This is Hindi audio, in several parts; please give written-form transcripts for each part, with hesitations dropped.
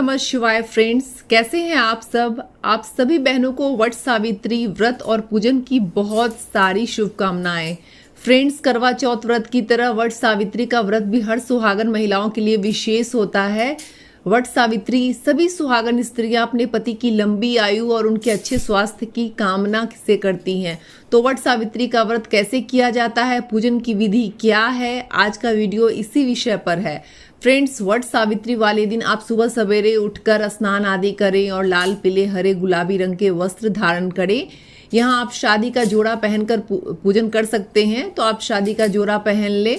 नमः शिवाय फ्रेंड्स, कैसे हैं आप सब। आप सभी बहनों को वट सावित्री व्रत और पूजन की बहुत सारी शुभकामनाएं। फ्रेंड्स, करवा चौथ व्रत की तरह वट सावित्री का व्रत भी हर सुहागन महिलाओं के लिए विशेष होता है। वट सावित्री सभी सुहागन स्त्रियां अपने पति की लंबी आयु और उनके अच्छे स्वास्थ्य की कामना से करती हैं। तो वट सावित्री का व्रत कैसे किया जाता है, पूजन की विधि क्या है, आज का वीडियो इसी विषय पर है। फ्रेंड्स, वट सावित्री वाले दिन आप सुबह सवेरे उठकर स्नान आदि करें और लाल, पीले, हरे, गुलाबी रंग के वस्त्र धारण करें। यहाँ आप शादी का जोड़ा पहनकर पूजन कर सकते हैं, तो आप शादी का जोड़ा पहन ले,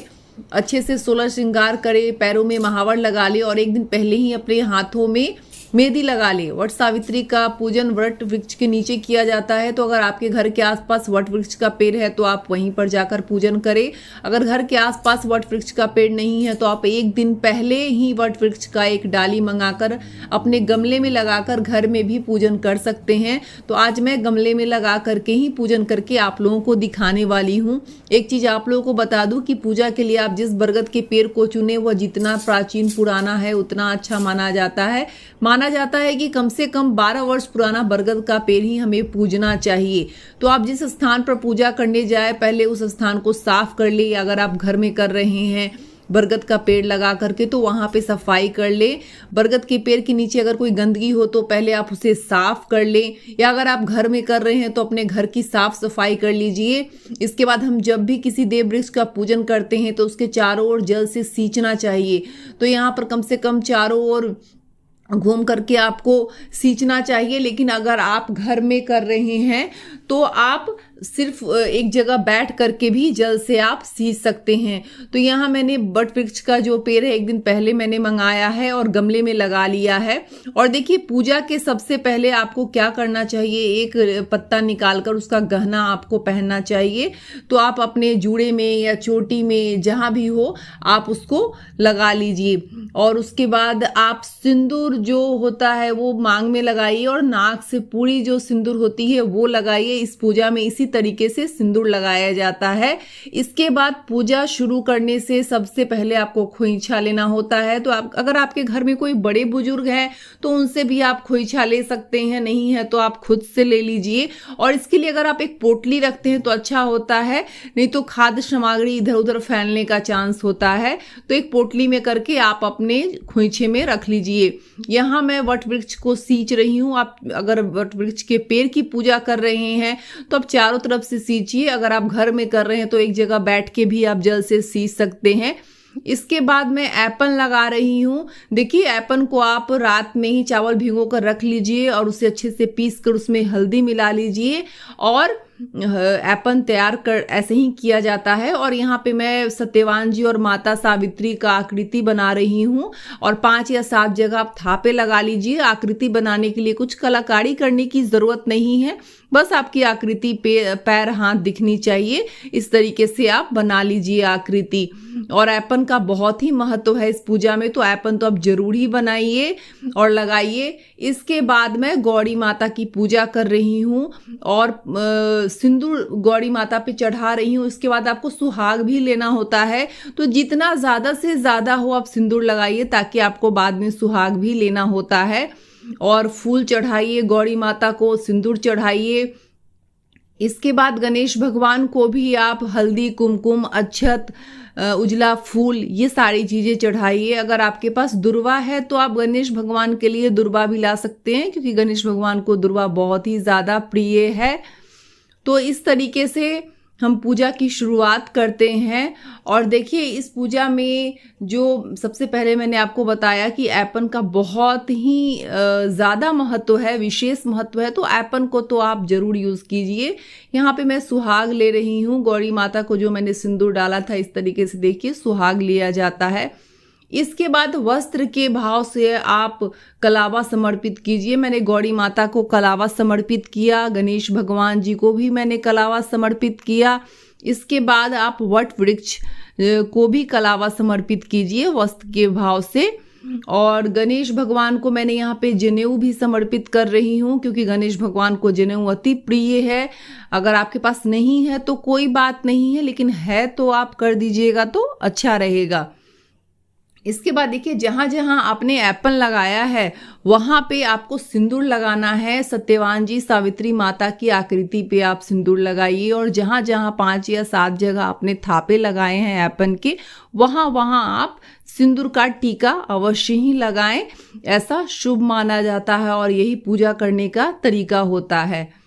अच्छे से 16 श्रृंगार करे, पैरों में महावर लगा ले और एक दिन पहले ही अपने हाथों में मेहंदी लगा ले। वट सावित्री का पूजन वट वृक्ष के नीचे किया जाता है, तो अगर आपके घर के आसपास वट वृक्ष का पेड़ है तो आप वहीं पर जाकर पूजन करें। अगर घर के आसपास वट वृक्ष का पेड़ नहीं है तो आप एक दिन पहले ही वट वृक्ष का एक डाली मंगाकर अपने गमले में लगाकर घर में भी पूजन कर सकते हैं। तो आज मैं गमले में लगा करके ही पूजन करके आप लोगों को दिखाने वाली हूँ। एक चीज आप लोगों को बता दूं कि पूजा के लिए आप जिस बरगद के पेड़ को चुने वह जितना प्राचीन पुराना है उतना अच्छा माना जाता है। माना जाता है कि कम से कम 12 वर्ष पुराना बरगद का पेड़ ही हमें पूजना चाहिए। तो आप जिस स्थान पर पूजा करने जाए पहले उस स्थान को साफ कर ले। अगर आप घर में कर रहे हैं बरगद का पेड़ लगा करके तो वहां पे सफाई कर ले। बरगद के पेड़ के नीचे अगर कोई गंदगी हो तो पहले आप उसे साफ कर ले, या अगर आप घर में कर रहे हैं तो अपने घर की साफ सफाई कर लीजिए। इसके बाद हम जब भी किसी देव वृक्ष का पूजन करते हैं तो उसके चारों ओर जल से सींचना चाहिए। तो यहाँ पर कम से कम चारों ओर घूम करके आपको सींचना चाहिए। लेकिन अगर आप घर में कर रहे हैं तो आप सिर्फ एक जगह बैठ करके भी जल से आप सींच सकते हैं। तो यहाँ मैंने वट वृक्ष का जो पेड़ है एक दिन पहले मैंने मंगाया है और गमले में लगा लिया है। और देखिए, पूजा के सबसे पहले आपको क्या करना चाहिए, एक पत्ता निकालकर उसका गहना आपको पहनना चाहिए। तो आप अपने जूड़े में या चोटी में जहाँ भी हो आप उसको लगा लीजिए। और उसके बाद आप सिंदूर जो होता है वो मांग में लगाइए और नाक से पूरी जो सिंदूर होती है वो लगाइए। इस पूजा में इसी तरीके से सिंदूर लगाया जाता है। इसके बाद पूजा शुरू करने से सबसे पहले आपको खोइंछा लेना होता है। तो आप अगर आपके घर में कोई बड़े बुजुर्ग हैं तो उनसे भी आप खोइंछा ले सकते हैं, नहीं है तो आप खुद से ले लीजिए। और इसके लिए अगर आप एक पोटली रखते हैं तो अच्छा होता है, नहीं तो खाद्य सामग्री इधर उधर फैलने का चांस होता है। तो एक पोटली में करके आप अपने खोइंछे में रख लीजिए। यहाँ मैं वट वृक्ष को सींच रही हूँ। आप अगर वट वृक्ष के पेड़ की पूजा कर रहे हैं तो आप चारों तरफ से सींचिए। अगर आप घर में कर रहे हैं तो एक जगह बैठ के भी आप जल से सींच सकते हैं। इसके बाद मैं ऐपन लगा रही हूँ। देखिए, ऐपन को आप रात में ही चावल भिगो कर रख लीजिए और उसे अच्छे से पीस कर उसमें हल्दी मिला लीजिए और ऐपन तैयार कर ऐसे ही किया जाता है। और यहाँ पे मैं सत्यवान जी और माता सावित्री का आकृति बना रही हूँ और 5 या 7 जगह आप थापे लगा लीजिए। आकृति बनाने के लिए कुछ कलाकारी करने की जरूरत नहीं है, बस आपकी आकृति पैर हाथ दिखनी चाहिए। इस तरीके से आप बना लीजिए आकृति। और ऐपन का बहुत ही महत्व है इस पूजा में, तो ऐपन तो आप जरूर ही बनाइए और लगाइए। इसके बाद मैं गौरी माता की पूजा कर रही हूँ और सिंदूर गौरी माता पे चढ़ा रही हूँ। इसके बाद आपको सुहाग भी लेना होता है, तो जितना ज्यादा से ज्यादा हो आप सिंदूर लगाइए ताकि आपको बाद में सुहाग भी लेना होता है। और फूल चढ़ाइए गौरी माता को, सिंदूर चढ़ाइए। इसके बाद गणेश भगवान को भी आप हल्दी, कुमकुम, अक्षत, उजला फूल, ये सारी चीजें चढ़ाइए। अगर आपके पास दुर्वा है तो आप गणेश भगवान के लिए दुर्वा भी ला सकते हैं, क्योंकि गणेश भगवान को दुर्वा बहुत ही ज्यादा प्रिय है। तो इस तरीके से हम पूजा की शुरुआत करते हैं। और देखिए, इस पूजा में जो सबसे पहले मैंने आपको बताया कि ऐपन का बहुत ही ज़्यादा महत्व है, विशेष महत्व है, तो ऐपन को तो आप जरूर यूज़ कीजिए। यहाँ पे मैं सुहाग ले रही हूँ गौरी माता को, जो मैंने सिंदूर डाला था इस तरीके से देखिए सुहाग लिया जाता है। इसके बाद वस्त्र के भाव से आप कलावा समर्पित कीजिए। मैंने गौरी माता को कलावा समर्पित किया, गणेश भगवान जी को भी मैंने कलावा समर्पित किया। इसके बाद आप वट वृक्ष को भी कलावा समर्पित कीजिए वस्त्र के भाव से। और गणेश भगवान को मैंने यहाँ पे जनेऊ भी समर्पित कर रही हूँ, क्योंकि गणेश भगवान को जनेऊ अति प्रिय है। अगर आपके पास नहीं है तो कोई बात नहीं है, लेकिन है तो आप कर दीजिएगा तो अच्छा रहेगा। इसके बाद देखिए जहाँ जहाँ आपने एप्पल लगाया है वहाँ पे आपको सिंदूर लगाना है। सत्यवान जी सावित्री माता की आकृति पे आप सिंदूर लगाइए, और जहाँ जहाँ 5 या 7 जगह आपने थापे लगाए हैं एप्पल के, वहाँ वहाँ आप सिंदूर का टीका अवश्य ही लगाएं। ऐसा शुभ माना जाता है और यही पूजा करने का तरीका होता है।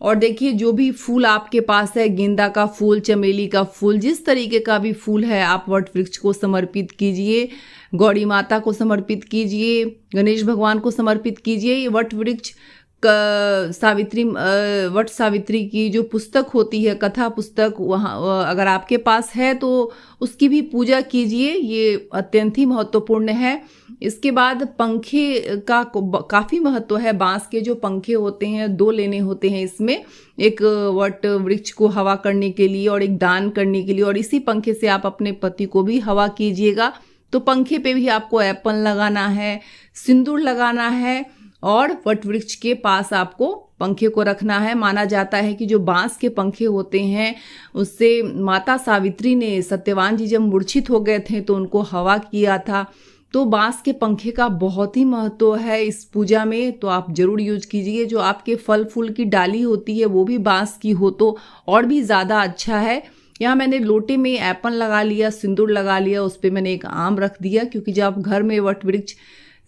और देखिए जो भी फूल आपके पास है, गेंदा का फूल, चमेली का फूल, जिस तरीके का भी फूल है आप वट वृक्ष को समर्पित कीजिए, गौरी माता को समर्पित कीजिए, गणेश भगवान को समर्पित कीजिए। ये वट वृक्ष वट सावित्री की जो पुस्तक होती है, कथा पुस्तक, वहाँ अगर आपके पास है तो उसकी भी पूजा कीजिए, ये अत्यंत ही महत्वपूर्ण है। इसके बाद पंखे का काफ़ी महत्व है। बांस के जो पंखे होते हैं 2 लेने होते हैं इसमें, एक वट वृक्ष को हवा करने के लिए और एक दान करने के लिए, और इसी पंखे से आप अपने पति को भी हवा कीजिएगा। तो पंखे पे भी आपको एप्पल लगाना है, सिंदूर लगाना है, और वट वृक्ष के पास आपको पंखे को रखना है। माना जाता है कि जो बांस के पंखे होते हैं उससे माता सावित्री ने, सत्यवान जी जब मूर्छित हो गए थे तो उनको हवा किया था। तो बांस के पंखे का बहुत ही महत्व है इस पूजा में, तो आप जरूर यूज कीजिए। जो आपके फल फूल की डाली होती है वो भी बांस की हो तो और भी ज़्यादा अच्छा है। यहाँ मैंने लोटे में एप्पल लगा लिया, सिंदूर लगा लिया, उस पर मैंने एक आम रख दिया, क्योंकि जब आप घर में वट वृक्ष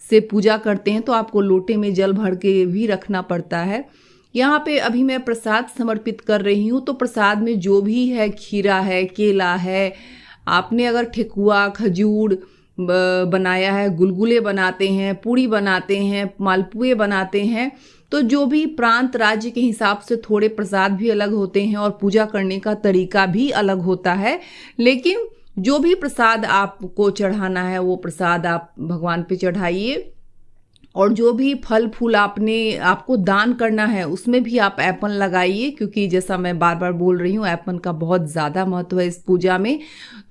से पूजा करते हैं तो आपको लोटे में जल भर के भी रखना पड़ता है। यहाँ पे अभी मैं प्रसाद समर्पित कर रही हूँ, तो प्रसाद में जो भी है, खीरा है, केला है, आपने अगर ठेकुआ, खजूर बनाया है, गुलगुले बनाते हैं, पूड़ी बनाते हैं, मालपुए बनाते हैं, तो जो भी प्रांत राज्य के हिसाब से थोड़े प्रसाद भी अलग होते हैं और पूजा करने का तरीका भी अलग होता है। लेकिन जो भी प्रसाद आपको चढ़ाना है वो प्रसाद आप भगवान पे चढ़ाइए, और जो भी फल फूल आपको दान करना है उसमें भी आप एप्पल लगाइए, क्योंकि जैसा मैं बार बार बोल रही हूँ एप्पल का बहुत ज़्यादा महत्व है इस पूजा में।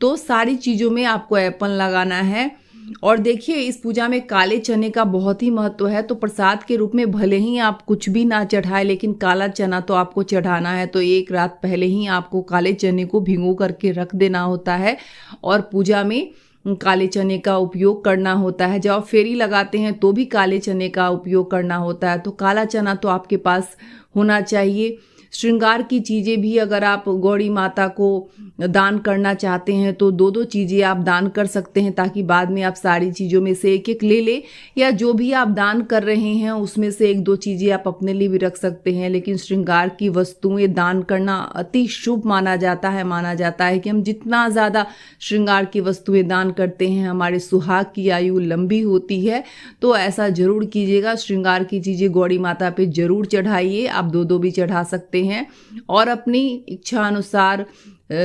तो सारी चीज़ों में आपको एप्पल लगाना है। और देखिए इस पूजा में काले चने का बहुत ही महत्व है। तो प्रसाद के रूप में भले ही आप कुछ भी ना चढ़ाए, लेकिन काला चना तो आपको चढ़ाना है। तो एक रात पहले ही आपको काले चने को भिगो करके रख देना होता है और पूजा में काले चने का उपयोग करना होता है। जब आप फेरी लगाते हैं तो भी काले चने का उपयोग करना होता है। तो काला चना तो आपके पास होना चाहिए। श्रृंगार की चीज़ें भी अगर आप गौरी माता को दान करना चाहते हैं तो 2-2 चीज़ें आप दान कर सकते हैं, ताकि बाद में आप सारी चीज़ों में से एक एक ले लें, या जो भी आप दान कर रहे हैं उसमें से 1-2 चीज़ें आप अपने लिए भी रख सकते हैं। लेकिन श्रृंगार की वस्तुएं दान करना अति शुभ माना जाता है। माना जाता है कि हम जितना ज़्यादा श्रृंगार की वस्तुएं दान करते हैं हमारे सुहाग की आयु लंबी होती है। तो ऐसा ज़रूर कीजिएगा। श्रृंगार की चीज़ें गौरी माता पे ज़रूर चढ़ाइए। आप 2-2 भी चढ़ा सकते हैं, और अपनी इच्छा अनुसार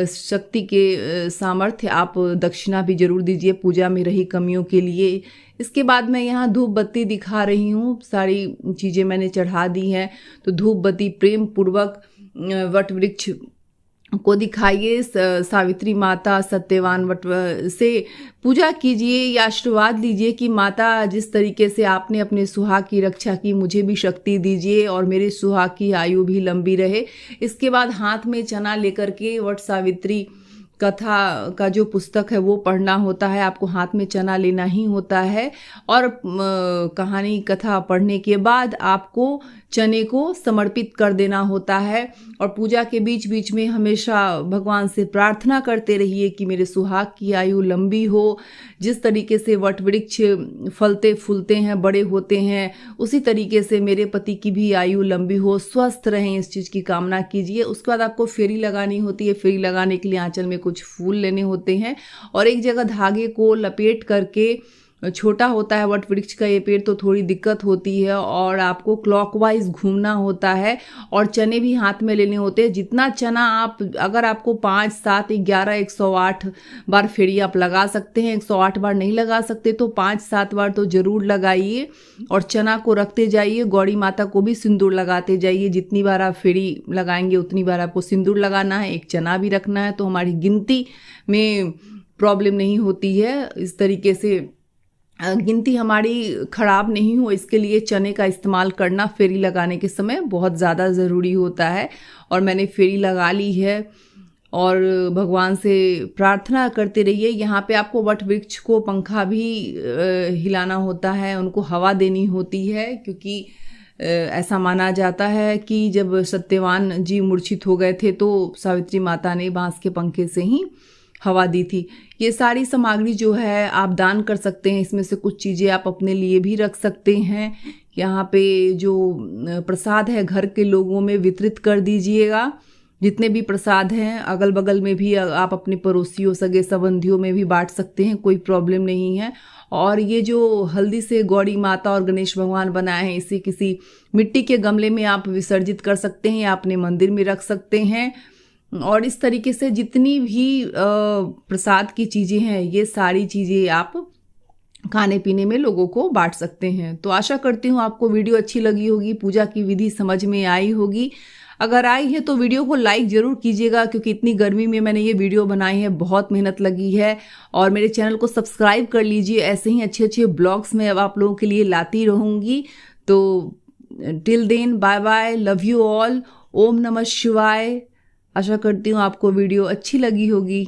शक्ति के सामर्थ्य आप दक्षिणा भी जरूर दीजिए पूजा में रही कमियों के लिए। इसके बाद मैं यहाँ धूप बत्ती दिखा रही हूँ। सारी चीज़ें मैंने चढ़ा दी हैं। तो धूप बत्ती प्रेम पूर्वक वट वृक्ष को दिखाइए। सावित्री माता सत्यवान वट से पूजा कीजिए या आशीर्वाद लीजिए कि माता जिस तरीके से आपने अपने सुहाग की रक्षा की, मुझे भी शक्ति दीजिए और मेरे सुहाग की आयु भी लंबी रहे। इसके बाद हाथ में चना लेकर के वट सावित्री कथा का जो पुस्तक है वो पढ़ना होता है। आपको हाथ में चना लेना ही होता है, और कहानी कथा पढ़ने के बाद आपको चने को समर्पित कर देना होता है। और पूजा के बीच बीच में हमेशा भगवान से प्रार्थना करते रहिए कि मेरे सुहाग की आयु लंबी हो। जिस तरीके से वट वृक्ष फलते फूलते हैं, बड़े होते हैं, उसी तरीके से मेरे पति की भी आयु लंबी हो, स्वस्थ रहें, इस चीज़ की कामना कीजिए। उसके बाद आपको फेरी लगानी होती है। फेरी लगाने के लिए आंचल में कुछ फूल लेने होते हैं और एक जगह धागे को लपेट करके, छोटा होता है वट वृक्ष का ये पेड़ तो थोड़ी दिक्कत होती है, और आपको क्लॉकवाइज घूमना होता है और चने भी हाथ में लेने होते हैं। जितना चना आप, अगर आपको 5, 7, 11, 108 बार फेरी आप लगा सकते हैं। 108 बार नहीं लगा सकते तो 5-7 बार तो ज़रूर लगाइए, और चना को रखते जाइए। गौरी माता को भी सिंदूर लगाते जाइए। जितनी बार आप फेरी लगाएंगे उतनी बार आपको सिंदूर लगाना है। एक चना भी रखना है, तो हमारी गिनती में प्रॉब्लम नहीं होती है। इस तरीके से गिनती हमारी खराब नहीं हो, इसके लिए चने का इस्तेमाल करना फेरी लगाने के समय बहुत ज़्यादा ज़रूरी होता है। और मैंने फेरी लगा ली है। और भगवान से प्रार्थना करते रहिए। यहाँ पे आपको वट वृक्ष को पंखा भी हिलाना होता है, उनको हवा देनी होती है, क्योंकि ऐसा माना जाता है कि जब सत्यवान जी मूर्छित हो गए थे तो सावित्री माता ने बांस के पंखे से ही हवा दी थी। ये सारी सामग्री जो है आप दान कर सकते हैं, इसमें से कुछ चीज़ें आप अपने लिए भी रख सकते हैं। यहाँ पे जो प्रसाद है घर के लोगों में वितरित कर दीजिएगा। जितने भी प्रसाद हैं अगल बगल में भी आप अपने पड़ोसियों सगे संबंधियों में भी बांट सकते हैं, कोई प्रॉब्लम नहीं है। और ये जो हल्दी से गौरी माता और गणेश भगवान बनाए हैं, इसे किसी मिट्टी के गमले में आप विसर्जित कर सकते हैं या अपने मंदिर में रख सकते हैं। और इस तरीके से जितनी भी प्रसाद की चीज़ें हैं, ये सारी चीज़ें आप खाने पीने में लोगों को बांट सकते हैं। तो आशा करती हूँ आपको वीडियो अच्छी लगी होगी, पूजा की विधि समझ में आई होगी। अगर आई है तो वीडियो को लाइक ज़रूर कीजिएगा, क्योंकि इतनी गर्मी में मैंने ये वीडियो बनाई है, बहुत मेहनत लगी है। और मेरे चैनल को सब्सक्राइब कर लीजिए, ऐसे ही अच्छे अच्छे ब्लॉग्स मैं अब आप लोगों के लिए लाती रहूँगी। तो till then bye bye, love you all, ओम नमः शिवाय। आशा करती हूँ आपको वीडियो अच्छी लगी होगी।